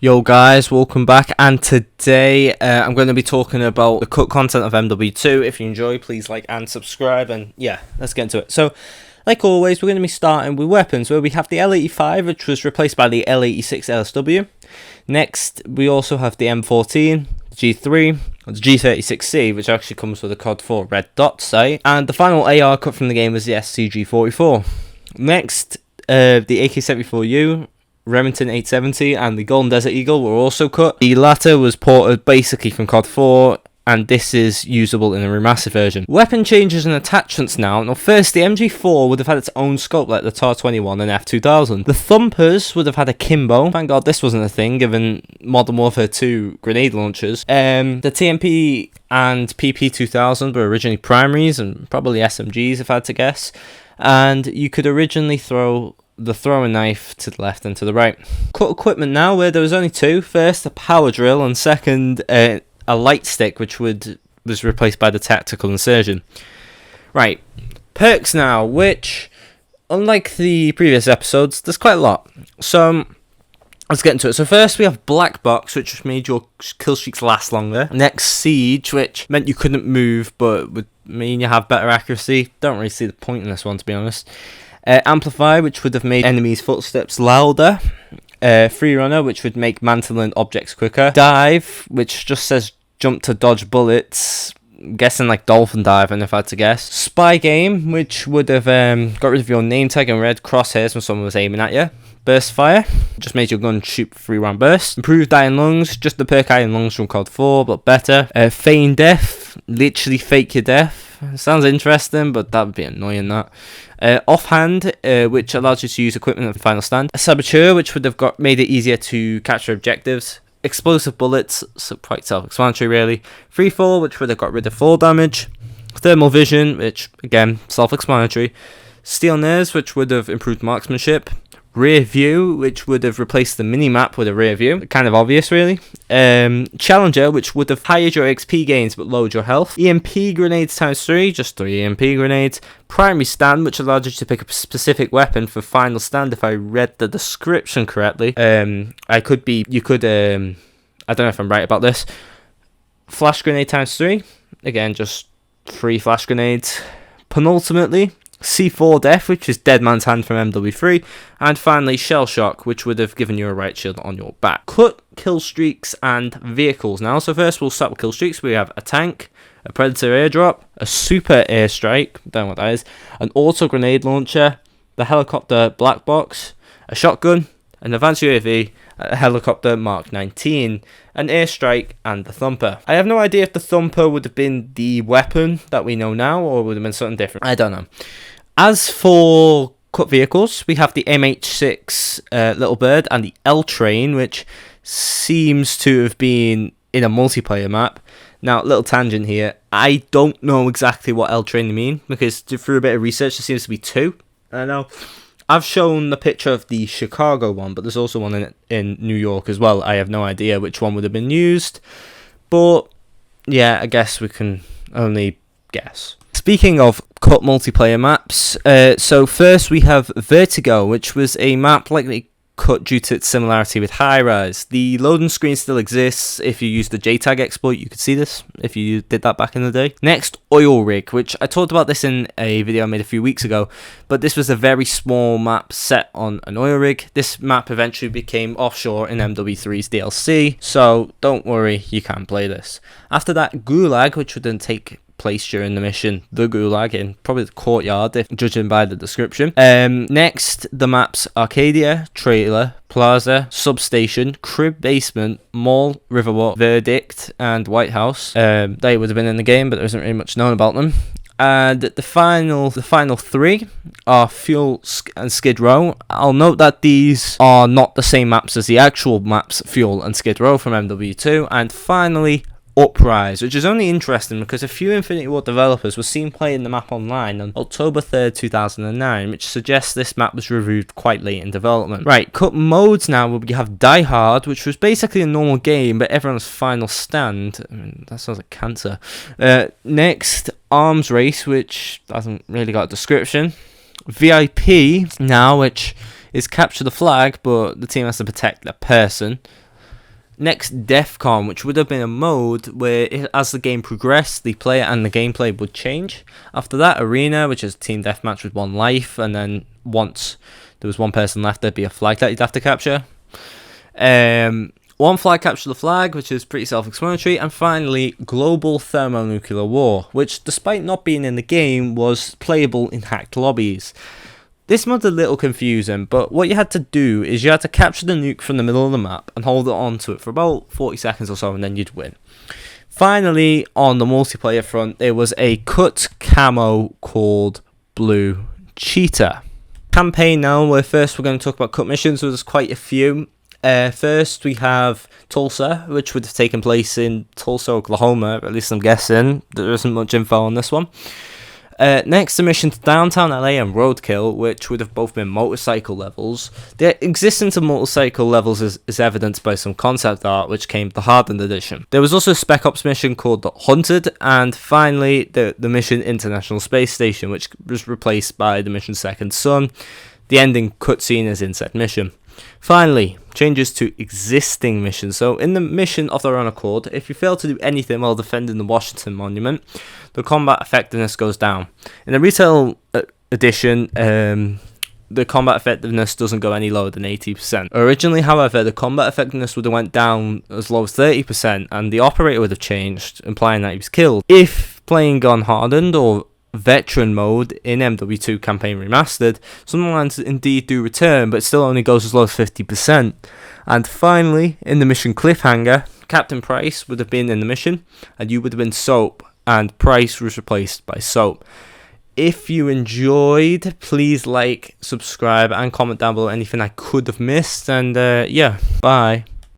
Yo guys, welcome back, and today I'm going to be talking about the cut content of MW2. If you enjoy, please like and subscribe, and yeah, let's get into it. So, like always, we're going to be starting with weapons, where we have the L85, which was replaced by the L86 LSW. Next, we also have the M14, the G3, the G36C, which actually comes with a COD 4 red dot sight, and the final AR cut from the game was the SCG44. Next, the AK-74U, Remington 870 and the Golden Desert Eagle were also cut. The latter was ported basically from COD 4, and this is usable in a remastered version. Weapon changes and attachments now. Now first, the MG4 would have had its own scope like the TAR-21 and F2000. The Thumpers would have had a Kimbo. Thank God this wasn't a thing given Modern Warfare 2 grenade launchers. The TMP and PP2000 were originally primaries and probably SMGs if I had to guess. And you could originally throw the throwing knife to the left and to the right. Cut equipment now, where there was only two. First, a power drill, and second, a light stick, which was replaced by the tactical insertion. Right, perks now, which, unlike the previous episodes, there's quite a lot. So, let's get into it. So first, we have Black Box, which made your kill streaks last longer. Next, Siege, which meant you couldn't move, but would mean you have better accuracy. Don't really see the point in this one, to be honest. Amplify, which would have made enemies' footsteps louder. Free Runner, which would make mantling objects quicker. Dive, which just says jump to dodge bullets. I'm guessing like dolphin diving if I had to guess. Spy Game, which would have got rid of your name tag and red crosshairs when someone was aiming at you. Burst Fire, just made your gun shoot 3 round bursts. Improved Iron Lungs, just the perk Iron Lungs from COD 4, but better. Feign Death, literally fake your death. Sounds interesting, but that would be annoying, that. Offhand, which allows you to use equipment at the final stand. A Saboteur, which would have made it easier to capture objectives. Explosive Bullets, so quite self-explanatory really. Free Fall, which would have got rid of fall damage. Thermal Vision, which, again, self-explanatory. Steel Nerves, which would have improved marksmanship. Rear View, which would have replaced the mini-map with a rear view. Kind of obvious, really. Challenger, which would have highed your XP gains but lowered your health. EMP Grenades ×3, just 3 EMP Grenades. Primary Stand, which allowed you to pick a specific weapon for final stand, if I read the description correctly. I don't know if I'm right about this. Flash Grenade ×3, again, just 3 flash grenades. Penultimately, C4 Death, which is Dead Man's Hand from MW3, and finally Shell Shock, which would have given you a right shield on your back. Cut kill streaks and vehicles now. So first we'll start with kill streaks. We have a tank, a Predator airdrop, a super airstrike, don't know what that is, an auto grenade launcher, the helicopter Black Box, a shotgun, an advanced UAV, a helicopter Mark 19, an airstrike, and the Thumper. I have no idea if the Thumper would have been the weapon that we know now, or would have been something different. I don't know. As for cut vehicles, we have the MH6 Little Bird and the L-Train, which seems to have been in a multiplayer map. Now, little tangent here, I don't know exactly what L-Train mean, because through a bit of research, there seems to be 2. I know I've shown the picture of the Chicago one, but there's also one in New York as well. I have no idea which one would have been used, but yeah, I guess we can only guess. Speaking of cut multiplayer maps, so first we have Vertigo, which was a map likely cut due to its similarity with High Rise. The loading screen still exists. If you use the JTAG exploit, you could see this if you did that back in the day. Next, Oil Rig, which I talked about this in a video I made a few weeks ago, but this was a very small map set on an oil rig. This map eventually became offshore in MW3's DLC, so don't worry, you can play this. After that, Gulag, which would then take place during the mission, the Gulag, in probably the courtyard, if judging by the description. Next, the maps Arcadia, Trailer, Plaza, Substation, Crib Basement, Mall, Riverwalk, Verdict, and White House. They would have been in the game, but there isn't really much known about them. And the final 3 are Fuel and Skid Row. I'll note that these are not the same maps as the actual maps Fuel and Skid Row from MW2. And finally, Uprise, which is only interesting because a few Infinity Ward developers were seen playing the map online on October 3rd, 2009, which suggests this map was reviewed quite late in development. Right, cut modes now, we have Die Hard, which was basically a normal game, but everyone's final stand. I mean, that sounds like cancer. Next, Arms Race, which hasn't really got a description. VIP now, which is capture the flag, but the team has to protect the person. Next, DEFCON, which would have been a mode where, as the game progressed, the player and the gameplay would change. After that, Arena, which is a team deathmatch with 1 life, and then once there was 1 person left, there'd be a flag that you'd have to capture. 1 flag capture the flag, which is pretty self-explanatory. And finally, Global Thermonuclear War, which, despite not being in the game, was playable in hacked lobbies. This mod's a little confusing, but what you had to do is you had to capture the nuke from the middle of the map and hold it onto it for about 40 seconds or so, and then you'd win. Finally, on the multiplayer front, there was a cut camo called Blue Cheetah. Campaign now, where first we're going to talk about cut missions, so there's quite a few. First, we have Tulsa, which would have taken place in Tulsa, Oklahoma, at least I'm guessing. There isn't much info on this one. Next, a mission to downtown LA and Roadkill, which would have both been motorcycle levels. The existence of motorcycle levels is evidenced by some concept art, which came to the Hardened Edition. There was also a Spec Ops mission called The Hunted, and finally, the mission International Space Station, which was replaced by the mission Second Son. The ending cutscene is in said mission. Finally, changes to existing missions. So in the mission of their own accord, if you fail to do anything while defending the Washington Monument, the combat effectiveness goes down. In the retail edition, the combat effectiveness doesn't go any lower than 80%. Originally, however, the combat effectiveness would have went down as low as 30%, and the operator would have changed, implying that he was killed. If playing on Hardened or Veteran mode in MW2 Campaign Remastered, some lines indeed do return, but it still only goes as low as 50%. And finally, in the mission Cliffhanger, Captain Price would have been in the mission, and you would have been Soap, and Price was replaced by Soap. If you enjoyed, please like, subscribe, and comment down below anything I could have missed, and yeah, bye.